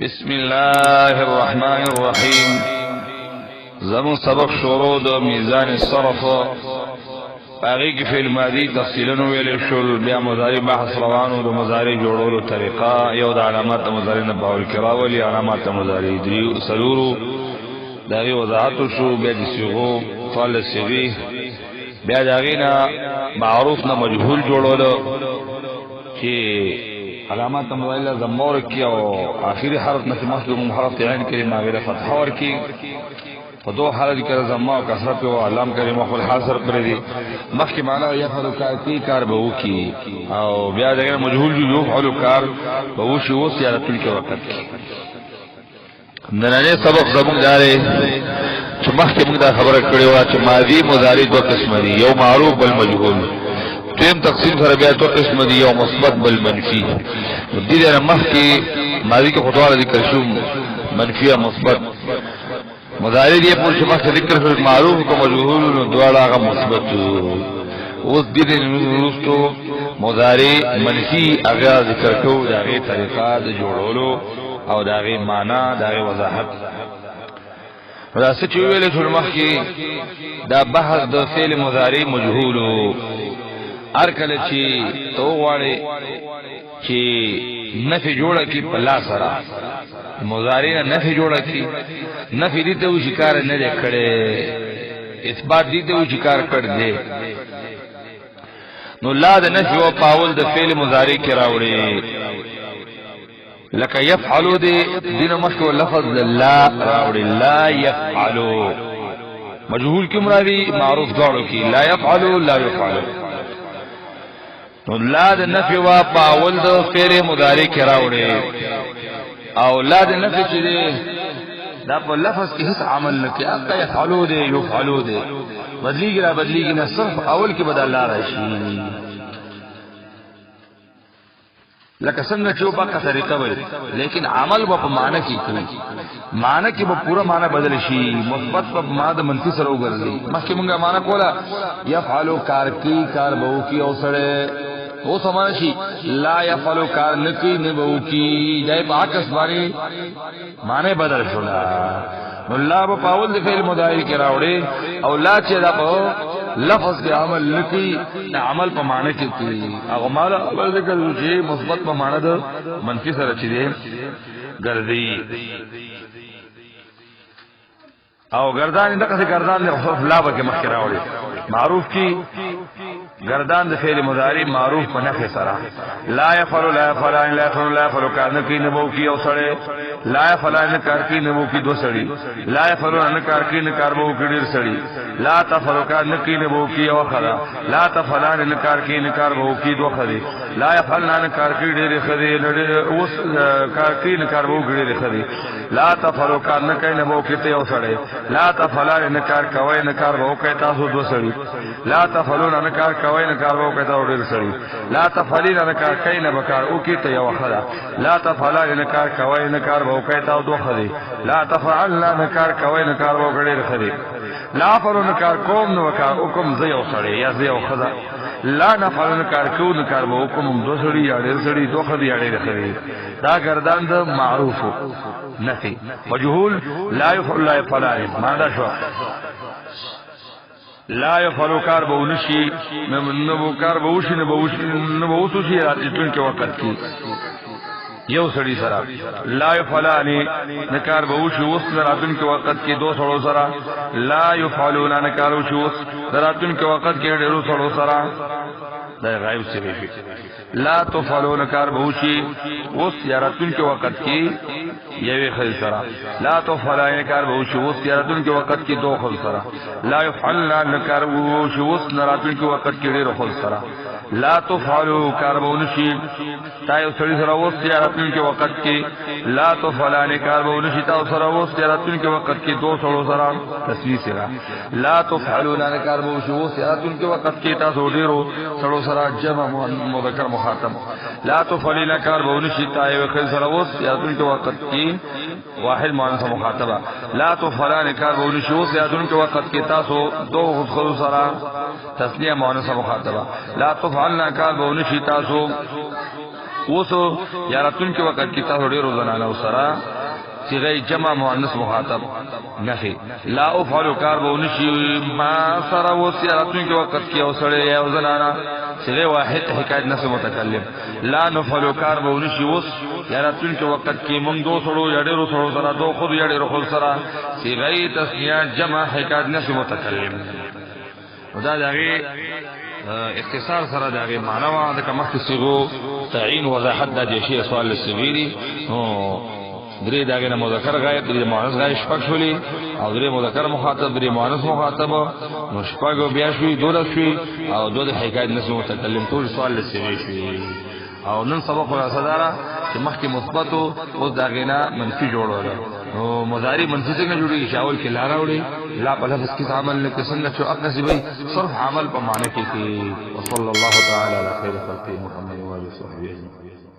بسم الله الرحمن الرحيم. زمون سبق شروع د میزان الصرف باقی کی فعل ماضی تفصیلا ویل شول، بیا مضارع بحث روانو د مضارع جوړولو طریقه، یو د علامات مضارع نه باول کراولی علامات مضارع دی سلورو دغه وضاحت شو، بیا د صيغو فعل صيغه، بیا دغه معروف نه مجهول جوړولو چې علامات مضارع ضمور کی او آخری حرف نفي مصدر حرف عین کلمه غیر فتح ور کی په دوه حالت کې ضمه او کسرت او علام کلمه خپل حاضر کړی دي. مخکې معنا یفعل کار به وکي او بیا دغه مجهول جو یفعل کار به وشي او سیارتل کې وخت نننې سبق زموږ داري چې مخکې موږ دا خبره کړې و چې ماضی مضارع دوه قسم دي، یو معروف بل مجهول. تیم تقسیم سره بیا تو قسم دی، یو مثبت بل منفی. دې د مخکې ماضی کې خطوات ذکر شو، منفی او مثبت. مضارع دې په شمه ذکر شو، معروف او مجهول نو دواړه هغه مثبت. اوس دې نوستو مضارع منفی هغه ذکر کوو، دا غي طریقه د جوړولو او دا غي معنا، دا غي وضاحت. دا څه چې ویل شو مخکې دا بحث د فعل مضارع مجهول هر کله چې تو غواړي چې نفي جوړه کی په لا سره مضارع نه نفي جوړه کی، نفي دي ته و شکار نه کړي، اثبات دي ته و شکار کړ دي. نو لا د نفي او پاول د فعل مضارع کې راوړي، لکه يفعلوا دي دینه مشکو لفظ لا راوړي، لا يفعلوا مجهول کې مرادي معروف غاړو کې لا يفعلوا لا يفعلوا. نو لا د نفي وا پاول د فعل مضارع کې راوړي، او لا د نفي چې دا په لفظ کې هیڅ عمل نه کوي، اقا يفعلوا دي يفعلوا دي بدلیږي را بدلیږي نه، صرف اول کې بدل لا راشي. لکه څنګه چې په کا طریقه وي، لیکن عمل په معنی کې کوي، معنی کې به پورا معنی بدل شي، مثبت په معنی د منفي سره وګرځي. مخکې مونږه معنی کوله يفعلوا کار کی، کار به کی او سره او سمان شي، لا يفعلوا کار نکی نه به کی، دای په عکس باندې معنی بدل شول. نو لا په پاول د فعل مضارع کې راوړي، او لا چې دا په لفظ کې عمل نکی، عمل په معنی کې کوي. هغه مال اول ذکر چې مثبت په معنی د منفي سره چې دی ګرځي، او گردان دغه څه گردان له خوف لا به مخکې راوړي. معروف کی گردان د فعل مضارع معروف په نفي سره، لا يفعل لا يفعل لا يفعل لا يفعل کار نه کوي نه بو کی او سره، لا يفعل نه کار کوي نه بو کی دو سړي، لا يفعل نه کار کوي نه کار بو کی ډیر سړي، لا تفعل کار نه کوي نه بو کی او خلا، لا تفعل نه کار کوي نه کار بو کی دو خدي، لا يفعل نه کار کوي ډیر خدي اوس کار کوي نه کار بو کی ډیر خدي، لا تفعل کار نه کوي نه بو کی ته او سړي، لا تفعل نه کار کوي نه کار بو کوي تاسو دو سړي، لا تفعلون نه کار کوي نه کار وو کوي تاسو ډیر سړي، لا تفعلین نه کار کوي نه بکار او کی ته یو خلا، لا تفعلان نه کار کوي نه کار وو کوي تاسو دوه خدي، لا تفعلن نه کار کوي نه کار وو ډیر خدي، لا فرون کار کوم نو کار حکم زيو سړي یا زيو خدا، لا نفعلن کار کو نه کار وو حکم دو سړي یا ډیر سړي دوه خدي یا ډیر خدي. دا گردان د معروف نفي. مجهول لا يفعل لا يفعلان ماذا شو لا يفعلوا کار به ونشي نو کار به وشي نه به وشي راتلون کې وخت کې یو سړی سره، لا يفعلان نکار به وشي اوس راتلون کې وخت کې دو سړو سره، لا يفعلون نکار وشي اوس راتلون کې وخت کې ډیرو سړو سره، دا غایب څه وی. لا تفعلون کار به وشي اوس راتلون کې وخت کې یوې خل سره، لا تفعلان کار به وشي اوس راتلون کې وخت کې دو خل سره، لا يفعلن کار به وشي اوس راتلون کې وخت کې ډیرو خل سره، لا تفعلوا کار به ونشي تاسو سره سره اوس راتلون کې وخت کې، لا تفعلان کار به ونشي تاسو سره اوس راتلون کې وخت کې دو سړو سره تصویر سره، لا تفعلون کار به وشي اوس راتلون کې وخت کې تاسو ډیرو سړو سره جمع مذکر مخاطب، لا تفعلن کار به ونشي تاسو خل سره اوس راتلون کې وخت کې واحد مؤنث مخاطبه، لا تفعلان کار به ونشي اوس راتلون کې وخت کې تاسو دو خل سره تسنیه مؤنث مخاطبه، لا تفعلن کار به ونشي تاسو وسو یا راتون کې وخت کې تاسو ډیرو زنانه سره صيغه جمع مؤنث مخاطب نخي لا افعل کار به نشي ما سره وسيرتون کې وخت کې اوسړې یا زنانه صيغه واحد حکایت نفس متکلم لا نفعل کار به نشي وس یا راتون کې وخت کې مونږ دو سړو یا ډیرو سړو سره دو خود یا ډیرو خود سره صيغه تسنیه جمع حکایت نفس متکلم دا دغه اختصار سره دغه معنا وا د کمخ صيغو تعین وضاحت د شی سوال للصغيري درې داګه نه مذکر غایب درې مؤنث غایب شپږ شولې او درې مذکر مخاطب درې مؤنث مخاطب نو شپږ بیا شوي دولس شوي او دوه حکایت نسو متکلم ټول سوال لسوي شوي او نن سبق ولا صداره چې مخکې مثبت او داګه نه منفي جوړول نو مضارع منفي څنګه جوړي شاول کې لاره وړي لا په لفظ کې عمل نه څنګه چې اپنا سی وي صرف عمل په معنی کې وصلی الله تعالی علی خیر خلق محمد و علیه وصحبه اجمعین.